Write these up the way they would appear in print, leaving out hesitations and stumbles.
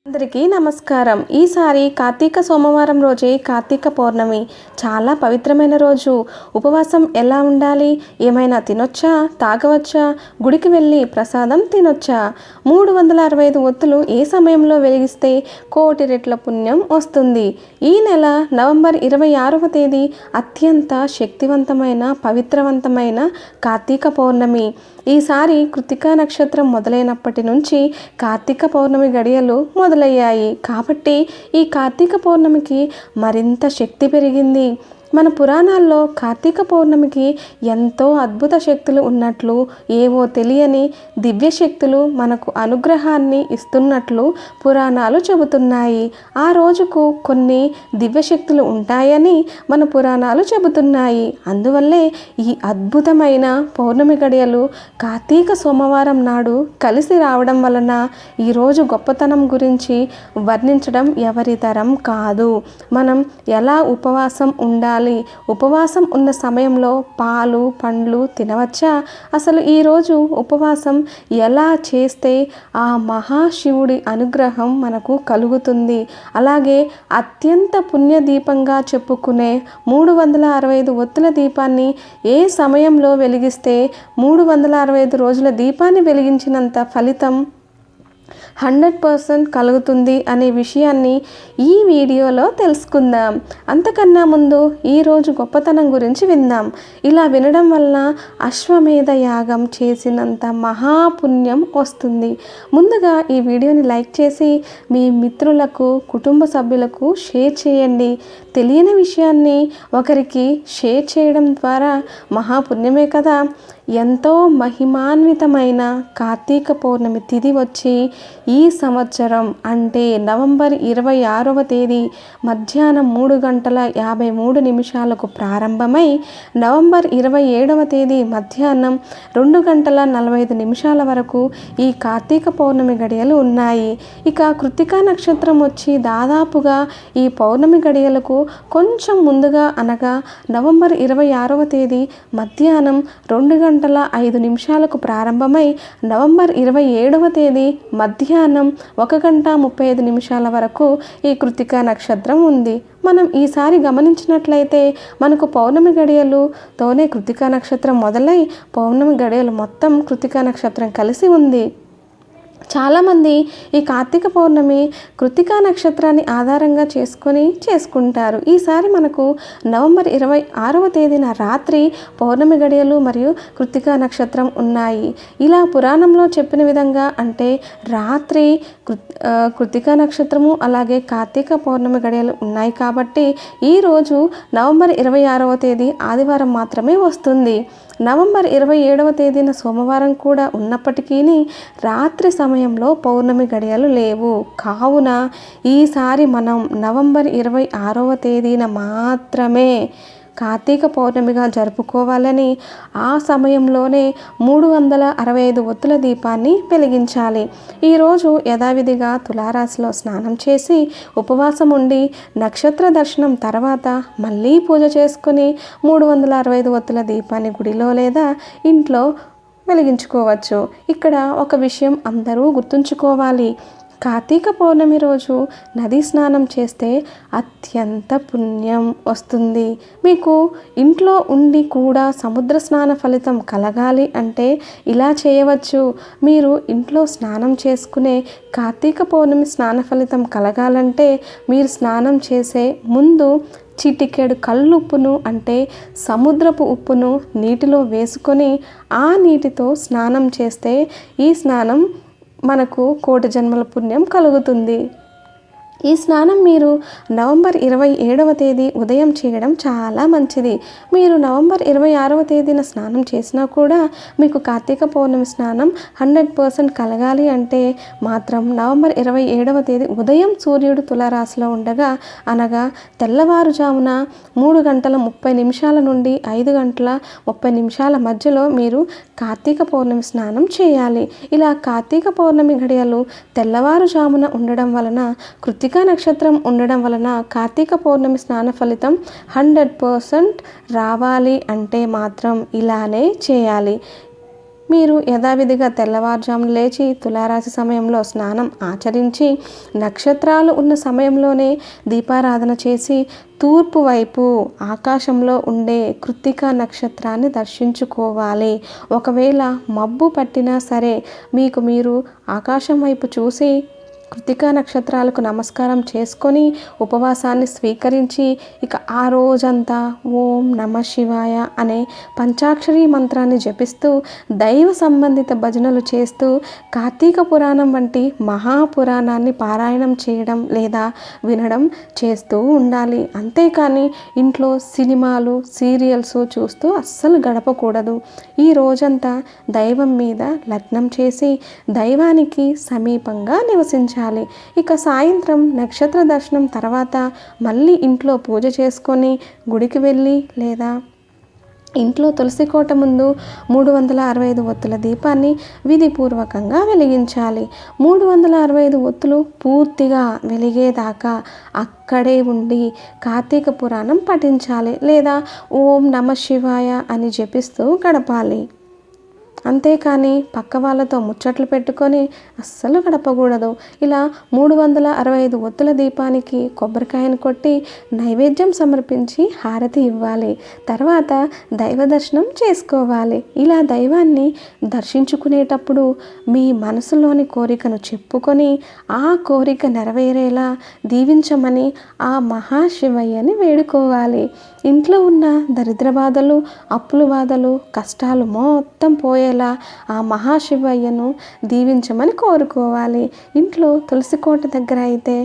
అందరికీ నమస్కారం. ఈసారి కార్తీక సోమవారం రోజే కార్తీక పౌర్ణమి. చాలా పవిత్రమైన రోజు. ఉపవాసం ఎలా ఉండాలి? ఏమైనా తినొచ్చా? తాగవచ్చా? గుడికి వెళ్ళి ప్రసాదం తినొచ్చా? 365 ఒత్తులు ఏ సమయంలో వెలిగిస్తే కోటి రెట్ల పుణ్యం వస్తుంది? ఈ నెల నవంబర్ 26వ తేదీ అత్యంత శక్తివంతమైన పవిత్రవంతమైన కార్తీక పౌర్ణమి. ఈసారి కృత్తికా నక్షత్రం మొదలైనప్పటి నుంచి కార్తీక పౌర్ణమి గడియలు మొదలయ్యాయి. కాబట్టి ఈ కార్తీక పౌర్ణమికి మరింత శక్తి పెరిగింది. మన పురాణాల్లో కార్తీక పౌర్ణమికి ఎంతో అద్భుత శక్తులు ఉన్నట్లు, ఏవో తెలియని దివ్య శక్తులు మనకు అనుగ్రహాన్ని ఇస్తున్నట్లు పురాణాలు చెబుతున్నాయి. ఆ రోజుకు కొన్ని దివ్య శక్తులు ఉంటాయని మన పురాణాలు చెబుతున్నాయి. అందువల్లే ఈ అద్భుతమైన పౌర్ణమి గడియలు కార్తీక సోమవారం నాడు కలిసి రావడం వలన ఈరోజు గొప్పతనం గురించి వర్ణించడం ఎవరి తరం కాదు. మనం ఎలా ఉపవాసం ఉండాలి, ఉపవాసం ఉన్న సమయంలో పాలు పండ్లు తినవచ్చా, అసలు ఈరోజు ఉపవాసం ఎలా చేస్తే ఆ మహాశివుడి అనుగ్రహం మనకు కలుగుతుంది, అలాగే అత్యంత పుణ్యదీపంగా చెప్పుకునే 365 ఒత్తుల దీపాన్ని ఏ సమయంలో వెలిగిస్తే 365 రోజుల దీపాన్ని వెలిగించినంత ఫలితం 100% కలుగుతుంది అనే విషయాన్ని ఈ వీడియోలో తెలుసుకుందాం. అంతకన్నా ముందు ఈరోజు గొప్పతనం గురించి విందాం. ఇలా వినడం వల్ల అశ్వమేధ యాగం చేసినంత మహాపుణ్యం వస్తుంది. ముందుగా ఈ వీడియోని లైక్ చేసి మీ మిత్రులకు, కుటుంబ సభ్యులకు షేర్ చేయండి. తెలియని విషయాన్ని ఒకరికి షేర్ చేయడం ద్వారా మహాపుణ్యమే కదా. ఎంతో మహిమాన్వితమైన కార్తీక పౌర్ణమి తిథి వచ్చి ఈ సంవత్సరం అంటే నవంబర్ 26వ తేదీ మధ్యాహ్నం 3:53 ప్రారంభమై నవంబర్ 27వ తేదీ మధ్యాహ్నం 2:45 వరకు ఈ కార్తీక పౌర్ణమి గడియలు ఉన్నాయి. ఇక కృత్తికా నక్షత్రం వచ్చి దాదాపుగా ఈ పౌర్ణమి గడియలకు కొంచెం ముందుగా అనగా నవంబర్ 26వ తేదీ మధ్యాహ్నం 2:05 ప్రారంభమై నవంబర్ 27వ తేదీ మధ్యాహ్నం 1:35 వరకు ఈ కృత్తికా నక్షత్రం ఉంది. మనం ఈసారి గమనించినట్లయితే మనకు పౌర్ణమి గడియలుతోనే కృత్తికా నక్షత్రం మొదలై పౌర్ణమి గడియలు మొత్తం కృత్తికా నక్షత్రం కలిసి ఉంది. చాలామంది ఈ కార్తీక పౌర్ణమి కృత్తికా నక్షత్రాన్ని ఆధారంగా చేసుకుంటారు. ఈసారి మనకు నవంబర్ 26వ తేదీన రాత్రి పౌర్ణమి గడియలు మరియు కృత్తికా నక్షత్రం ఉన్నాయి. ఇలా పురాణంలో చెప్పిన విధంగా అంటే రాత్రి కృత్తికా నక్షత్రము అలాగే కార్తీక పౌర్ణమి గడియలు ఉన్నాయి. కాబట్టి ఈరోజు నవంబర్ 26వ తేదీ ఆదివారం మాత్రమే వస్తుంది. నవంబర్ 27వ తేదీన సోమవారం కూడా ఉన్నప్పటికీ రాత్రి సమయంలో పౌర్ణమి గడియలు లేవు. కావున ఈసారి మనం నవంబర్ 26వ తేదీన మాత్రమే కార్తీక పౌర్ణమిగా జరుపుకోవాలని ఆ సమయంలోనే 365 ఒత్తుల దీపాన్ని వెలిగించాలి. ఈరోజు యథావిధిగా తులారాశిలో స్నానం చేసి ఉపవాసం ఉండి నక్షత్ర దర్శనం తర్వాత మళ్ళీ పూజ చేసుకుని 365 ఒత్తుల దీపాన్ని గుడిలో లేదా ఇంట్లో వెలిగించుకోవచ్చు. ఇక్కడ ఒక విషయం అందరూ గుర్తుంచుకోవాలి. కార్తీక పౌర్ణమి రోజు నదీ స్నానం చేస్తే అత్యంత పుణ్యం వస్తుంది. మీకు ఇంట్లో ఉండి కూడా సముద్ర స్నాన ఫలితం కలగాలి అంటే ఇలా చేయవచ్చు. మీరు ఇంట్లో స్నానం చేసుకునే కార్తీక పౌర్ణమి స్నాన ఫలితం కలగాలంటే మీరు స్నానం చేసే ముందు చిటికెడు కల్లుప్పును అంటే సముద్రపు ఉప్పును నీటిలో వేసుకొని ఆ నీటితో స్నానం చేస్తే ఈ స్నానం మనకు కోటి జన్మల పుణ్యం కలుగుతుంది. ఈ స్నానం మీరు నవంబర్ 27వ తేదీ ఉదయం చేయడం చాలా మంచిది. మీరు నవంబర్ 26వ తేదీన స్నానం చేసినా కూడా మీకు కార్తీక పౌర్ణమి స్నానం 100% కలగాలి అంటే మాత్రం నవంబర్ 27వ తేదీ ఉదయం సూర్యుడు తులారాశిలో ఉండగా అనగా తెల్లవారుజామున 3:30 నుండి 5:30 మధ్యలో మీరు కార్తీక పౌర్ణమి స్నానం చేయాలి. ఇలా కార్తీక పౌర్ణమి గడియలు తెల్లవారుజామున ఉండడం వలన కృత్తికా నక్షత్రం ఉండడం వలన కార్తీక పౌర్ణమి స్నాన ఫలితం 100% రావాలి అంటే మాత్రం ఇలానే చేయాలి. మీరు యథావిధిగా తెల్లవారుజామున లేచి తులారాశి సమయంలో స్నానం ఆచరించి నక్షత్రాలు ఉన్న సమయంలోనే దీపారాధన చేసి తూర్పు వైపు ఆకాశంలో ఉండే కృత్తిక నక్షత్రాన్ని దర్శించుకోవాలి. ఒకవేళ మబ్బు పట్టినా సరే మీకు మీరు ఆకాశం వైపు చూసి కృత్తికా నక్షత్రాలకు నమస్కారం చేసుకొని ఉపవాసాన్ని స్వీకరించి ఇక ఆ రోజంతా ఓం నమ శివాయ అనే పంచాక్షరీ మంత్రాన్ని జపిస్తూ దైవ సంబంధిత భజనలు చేస్తూ కార్తీక పురాణం వంటి మహాపురాణాన్ని పారాయణం చేయడం లేదా వినడం చేస్తూ ఉండాలి. అంతేకాని ఇంట్లో సినిమాలు సీరియల్స్ చూస్తూ అస్సలు గడపకూడదు. ఈ రోజంతా దైవం మీద లగ్నం చేసి దైవానికి సమీపంగా నివసించాలి. ఇక సాయంత్రం నక్షత్ర దర్శనం తర్వాత మళ్ళీ ఇంట్లో పూజ చేసుకొని గుడికి వెళ్ళి లేదా ఇంట్లో తులసి కోట ముందు 365 ఒత్తుల దీపాన్ని విధిపూర్వకంగా వెలిగించాలి. 365 ఒత్తులు పూర్తిగా వెలిగేదాకా అక్కడే ఉండి కార్తీక పురాణం పఠించాలి లేదా ఓం నమ శివాయ అని జపిస్తూ గడపాలి. అంతేకాని పక్క వాళ్ళతో ముచ్చట్లు పెట్టుకొని అస్సలు గడపకూడదు. ఇలా 365 ఒత్తుల దీపానికి కొబ్బరికాయను కొట్టి నైవేద్యం సమర్పించి హారతి ఇవ్వాలి. తర్వాత దైవ దర్శనం చేసుకోవాలి. ఇలా దైవాన్ని దర్శించుకునేటప్పుడు మీ మనసులోని కోరికను చెప్పుకొని ఆ కోరిక నెరవేరేలా దీవించమని ఆ మహాశివయ్యని వేడుకోవాలి. ఇంట్లో ఉన్న దరిద్ర బాధలు అప్పుల బాధలు కష్టాలు మొత్తం పోయేలా ఆ మహాశివయ్యను దీవించమని కోరుకోవాలి. ఇంట్లో తులసి కోట దగ్గర అయితే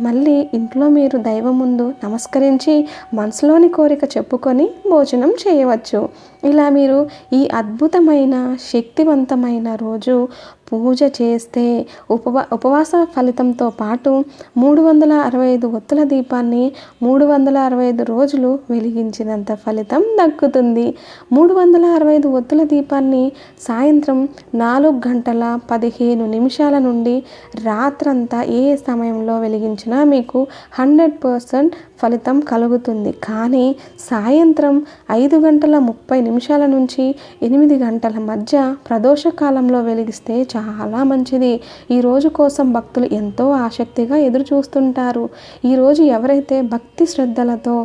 మళ్ళీ ఇంట్లో మీరు దైవం ముందు నమస్కరించి మనసులోని కోరిక చెప్పుకొని భోజనం చేయవచ్చు. ఇలా మీరు ఈ అద్భుతమైన శక్తివంతమైన రోజు పూజ చేస్తే ఉపవాస ఫలితంతో పాటు 365 ఒత్తుల దీపాన్ని 365 రోజులు వెలిగించినంత ఫలితం దక్కుతుంది. 365 ఒత్తుల దీపాన్ని సాయంత్రం 4:15 నుండి రాత్రంతా ఏ సమయంలో వెలిగించినా మీకు 100% ఫలితం కలుగుతుంది. కానీ సాయంత్రం 5:30 నుంచి 8 గంటల మధ్య ప్రదోష కాలంలో వెలిగిస్తే చాలా మంచిది. ఈ రోజు కోసం భక్తులు ఎంతో ఆసక్తిగా ఎదురు చూస్తుంటారు. ఈరోజు ఎవరైతే భక్తి శ్రద్ధలతో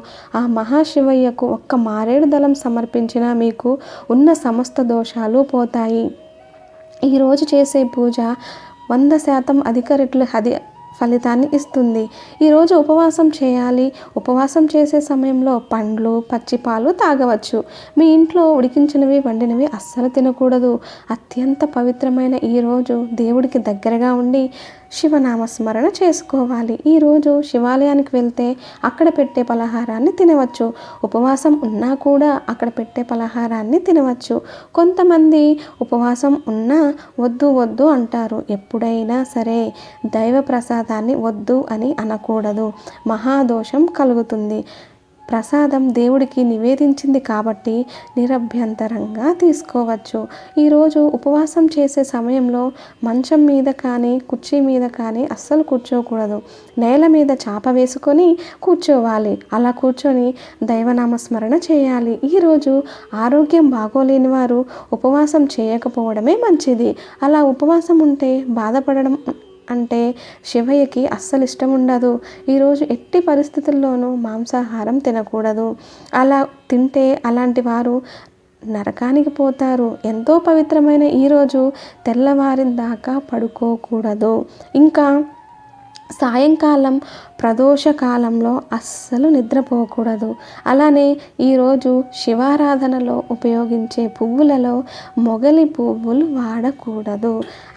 ఆ మహాశివయ్యకు ఒక్క మారేడు దళం సమర్పించినా మీకు ఉన్న సమస్త దోషాలు పోతాయి. ఈరోజు చేసే పూజ 100% అధిక రెట్లు ఫలితాన్ని ఇస్తుంది. ఈరోజు ఉపవాసం చేయాలి. ఉపవాసం చేసే సమయంలో పండ్లు పచ్చిపాలు తాగవచ్చు. మీ ఇంట్లో ఉడికించినవి వండినవి అస్సలు తినకూడదు. అత్యంత పవిత్రమైన ఈరోజు దేవుడికి దగ్గరగా ఉండి శివనామస్మరణ చేసుకోవాలి. ఈరోజు శివాలయానికి వెళ్తే అక్కడ పెట్టే పలహారాన్ని తినవచ్చు. ఉపవాసం ఉన్నా కూడా అక్కడ పెట్టే పలహారాన్ని తినవచ్చు. కొంతమంది ఉపవాసం ఉన్నా వద్దు అంటారు. ఎప్పుడైనా సరే దైవ ప్రసాదాన్ని వద్దు అని అనకూడదు. మహాదోషం కలుగుతుంది. ప్రసాదం దేవుడికి నివేదించింది కాబట్టి నిరభ్యంతరంగా తీసుకోవచ్చు. ఈరోజు ఉపవాసం చేసే సమయంలో మంచం మీద కానీ కుర్చీ మీద కానీ అస్సలు కూర్చోకూడదు. నేల మీద చాప వేసుకొని కూర్చోవాలి. అలా కూర్చొని దైవనామస్మరణ చేయాలి. ఈరోజు ఆరోగ్యం బాగోలేని వారు ఉపవాసం చేయకపోవడమే మంచిది. అలా ఉపవాసం ఉంటే బాధపడడం అంటే శివయ్యకి అస్సలు ఇష్టం ఉండదు. ఈరోజు ఎట్టి పరిస్థితుల్లోనూ మాంసాహారం తినకూడదు. అలా తింటే అలాంటి వారు నరకానికి పోతారు. ఎంతో పవిత్రమైన ఈరోజు తెల్లవారిన దాకా పడుకోకూడదు. ఇంకా సాయంకాలం ప్రదోష కాలంలో అస్సలు నిద్రపోకూడదు. అలానే ఈరోజు శివారాధనలో ఉపయోగించే పువ్వులలో మొగలి పువ్వులు వాడకూడదు.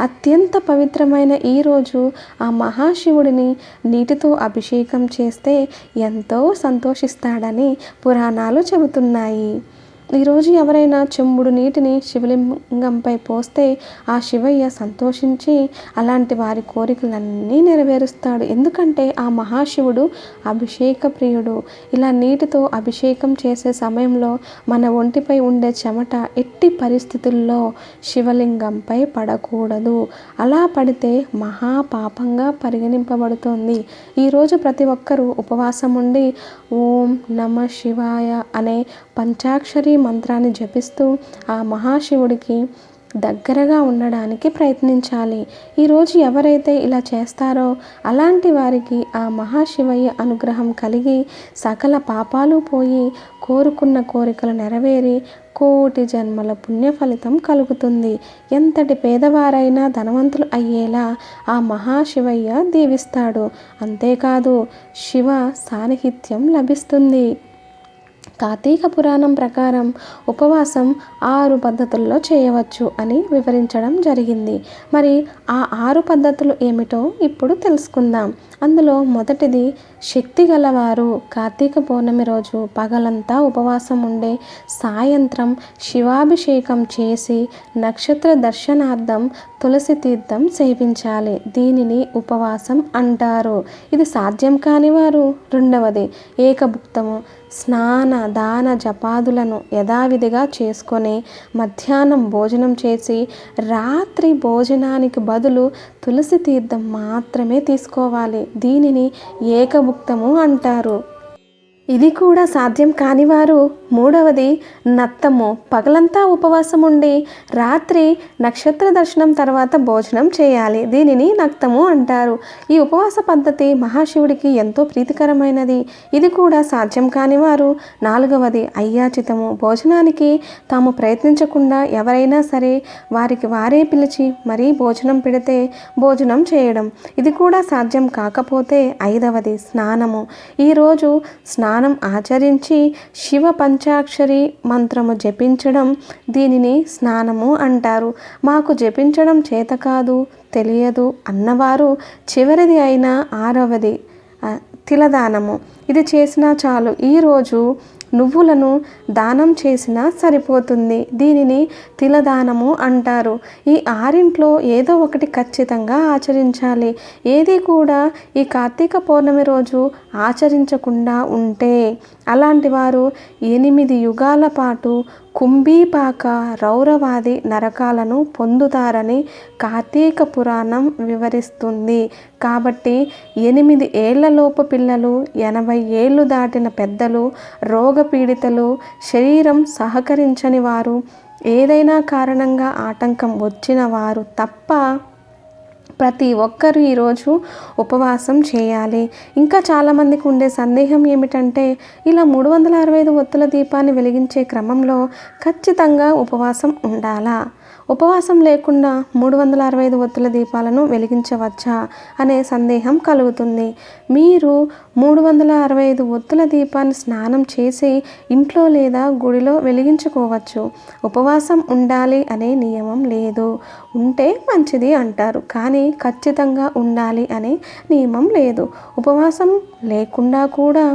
అత్యంత పవిత్రమైన ఈరోజు ఆ మహాశివుడిని నీటితో అభిషేకం చేస్తే ఎంతో సంతోషిస్తాడని పురాణాలు చెబుతున్నాయి. ఈరోజు ఎవరైనా చెంబుడు నీటిని శివలింగంపై పోస్తే ఆ శివయ్య సంతోషించి అలాంటి వారి కోరికలన్నీ నెరవేరుస్తాడు. ఎందుకంటే ఆ మహాశివుడు అభిషేక ప్రియుడు. ఇలా నీటితో అభిషేకం చేసే సమయంలో మన ఒంటిపై ఉండే చెమట ఎట్టి పరిస్థితుల్లో శివలింగంపై పడకూడదు. అలా పడితే మహాపాపంగా పరిగణింపబడుతోంది. ఈరోజు ప్రతి ఒక్కరూ ఉపవాసం ఉండి ఓం నమ శివాయ అనే పంచాక్షరి మంత్రాన్ని జపిస్తూ ఆ మహాశివుడికి దగ్గరగా ఉండడానికి ప్రయత్నించాలి. ఈరోజు ఎవరైతే ఇలా చేస్తారో అలాంటి వారికి ఆ మహాశివయ్య అనుగ్రహం కలిగి సకల పాపాలు పోయి కోరుకున్న కోరికలు నెరవేరి కోటి జన్మల పుణ్య ఫలితం కలుగుతుంది. ఎంతటి పేదవారైనా ధనవంతులు అయ్యేలా ఆ మహాశివయ్య దీవిస్తాడు. అంతేకాదు శివ సాన్నిహిత్యం లభిస్తుంది. కార్తీక పురాణం ప్రకారం ఉపవాసం 6 పద్ధతుల్లో చేయవచ్చు అని వివరించడం జరిగింది. మరి ఆ 6 పద్ధతులు ఏమిటో ఇప్పుడు తెలుసుకుందాం. అందులో మొదటిది, శక్తి గలవారు కార్తీక పౌర్ణమి రోజు పగలంతా ఉపవాసం ఉండే సాయంత్రం శివాభిషేకం చేసి నక్షత్ర దర్శనార్థం తులసి తీర్థం సేవించాలి. దీనిని ఉపవాసం అంటారు. ఇది సాధ్యం కాని వారు రెండవది, ఏకభుక్తము స్నాన దాన జపాదులను యథావిధిగా చేసుకొని మధ్యాహ్నం భోజనం చేసి రాత్రి భోజనానికి బదులు తులసి తీర్థం మాత్రమే తీసుకోవాలి. దీనిని ఏకభుక్తము అంటారు. ఇది కూడా సాధ్యం కానివారు మూడవది, నత్తము పగలంతా ఉపవాసం ఉండి రాత్రి నక్షత్ర దర్శనం తర్వాత భోజనం చేయాలి. దీనిని నక్తము అంటారు. ఈ ఉపవాస పద్ధతి మహాశివుడికి ఎంతో ప్రీతికరమైనది. ఇది కూడా సాధ్యం కానివారు నాలుగవది, అయ్యాచితము భోజనానికి తాము ప్రయత్నించకుండా ఎవరైనా సరే వారికి వారే పిలిచి మరీ భోజనం పెడితే భోజనం చేయడం. ఇది కూడా సాధ్యం కాకపోతే ఐదవది, స్నానము. ఈరోజు స్నానం ఆచరించి శివ పంచాక్షరి మంత్రము జపించడం. దీనిని స్నానము అంటారు. మాకు జపించడం చేత కాదు, తెలియదు అన్నవారు చివరిది అయిన ఆరవది తిలదానము. ఇది చేసినా చాలు. ఈరోజు నువ్వులను దానం చేసినా సరిపోతుంది. దీనిని తిలదానము అంటారు. ఈ ఆరింట్లో ఏదో ఒకటి ఖచ్చితంగా ఆచరించాలి. ఏది కూడా ఈ కార్తీక పౌర్ణమి రోజు ఆచరించకుండా ఉంటే అలాంటి వారు 8 యుగాల పాటు కుంభీపాక రౌరవాది నరకాలను పొందుతారని కార్తీక పురాణం వివరిస్తుంది. కాబట్టి 8 ఏళ్లలోపు పిల్లలు, 80 ఏళ్ళు దాటిన పెద్దలు, రోగపీడితలు, శరీరం సహకరించని వారు, ఏదైనా కారణంగా ఆటంకం వచ్చిన వారు తప్ప ప్రతి ఒక్కరు ఈరోజు ఉపవాసం చేయాలి. ఇంకా చాలామందికి ఉండే సందేహం ఏమిటంటే ఇలా 365 ఒత్తుల దీపాన్ని వెలిగించే క్రమంలో ఖచ్చితంగా ఉపవాసం ఉండాలా? ఉపవాసం లేకుండా 365 ఒత్తుల దీపాలను వెలిగించవచ్చా అనే సందేహం కలుగుతుంది. మీరు 365 ఒత్తుల దీపాన్ని స్నానం చేసి ఇంట్లో లేదా గుడిలో వెలిగించుకోవచ్చు. ఉపవాసం ఉండాలి అనే నియమం లేదు. ఉంటే మంచిది అంటారు, కానీ ఖచ్చితంగా ఉండాలి అనే నియమం లేదు. ఉపవాసం లేకుండా కూడా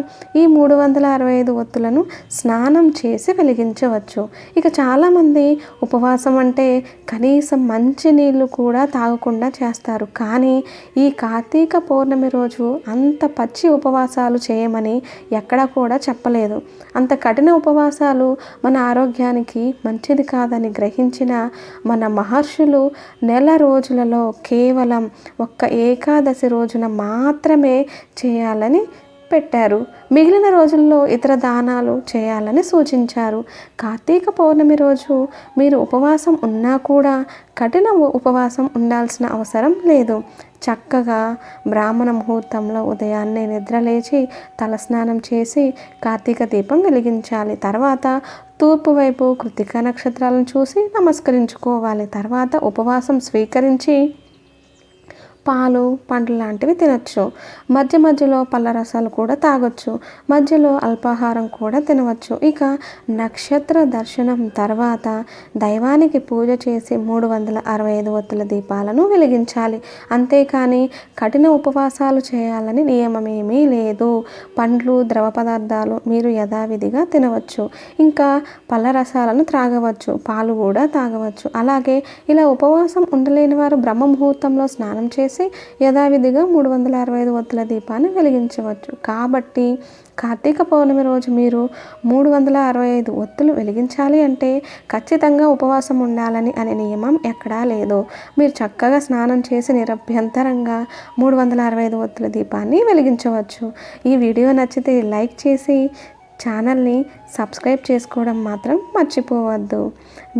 ఈ 365 ఒత్తులను స్నానం చేసి వెలిగించవచ్చు. ఇక చాలామంది ఉపవాసం అంటే కనీసం మంచి నీళ్ళు కూడా తాగకుండా చేస్తారు. కానీ ఈ కార్తీక పౌర్ణమి రోజు అంత పచ్చి ఉపవాసాలు చేయమని ఎక్కడా కూడా చెప్పలేదు. అంత కఠిన ఉపవాసాలు మన ఆరోగ్యానికి మంచిది కాదని గ్రహించిన మన మహర్షులు నెల రోజులలో కేవలం ఒక్క ఏకాదశి రోజున మాత్రమే చేయాలని పెట్టారు. మిగిలిన రోజుల్లో ఇతర దానాలు చేయాలని సూచించారు. కార్తీక పౌర్ణమి రోజు మీరు ఉపవాసం ఉన్నా కూడా కఠిన ఉపవాసం ఉండాల్సిన అవసరం లేదు. చక్కగా బ్రాహ్మణ ముహూర్తంలో ఉదయాన్నే నిద్రలేచి తలస్నానం చేసి కార్తీక దీపం వెలిగించాలి. తర్వాత తూర్పు వైపు కృత్తికా నక్షత్రాలను చూసి నమస్కరించుకోవాలి. తర్వాత ఉపవాసం స్వీకరించి పాలు, పండ్లు లాంటివి తినచ్చు. మధ్య మధ్యలో పళ్ళ రసాలు కూడా తాగొచ్చు. మధ్యలో అల్పాహారం కూడా తినవచ్చు. ఇక నక్షత్ర దర్శనం తర్వాత దైవానికి పూజ చేసి 365 ఒత్తుల దీపాలను వెలిగించాలి. అంతేకాని కఠిన ఉపవాసాలు చేయాలని నియమమేమీ లేదు. పండ్లు, ద్రవ పదార్థాలు మీరు యథావిధిగా తినవచ్చు. ఇంకా పళ్ళ రసాలను త్రాగవచ్చు, పాలు కూడా తాగవచ్చు. అలాగే ఇలా ఉపవాసం ఉండలేని వారు బ్రహ్మ ముహూర్తంలో స్నానం చేసి యథావిధిగా 365 ఒత్తుల దీపాన్ని వెలిగించవచ్చు. కాబట్టి కార్తీక పౌర్ణమి రోజు మీరు 365 ఒత్తులు వెలిగించాలి అంటే ఖచ్చితంగా ఉపవాసం ఉండాలని అనే నియమం ఎక్కడా లేదు. మీరు చక్కగా స్నానం చేసి నిరభ్యంతరంగా 365 ఒత్తుల దీపాన్ని వెలిగించవచ్చు. ఈ వీడియో నచ్చితే లైక్ చేసి ఛానల్ని సబ్స్క్రైబ్ చేసుకోవడం మాత్రం మర్చిపోవద్దు.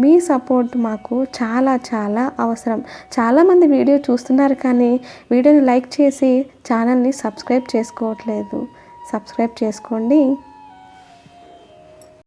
మీ సపోర్ట్ మాకు చాలా చాలా అవసరం. చాలామంది వీడియో చూస్తున్నారు కానీ వీడియోని లైక్ చేసి ఛానల్ని సబ్స్క్రైబ్ చేసుకోవట్లేదు. సబ్స్క్రైబ్ చేసుకోండి.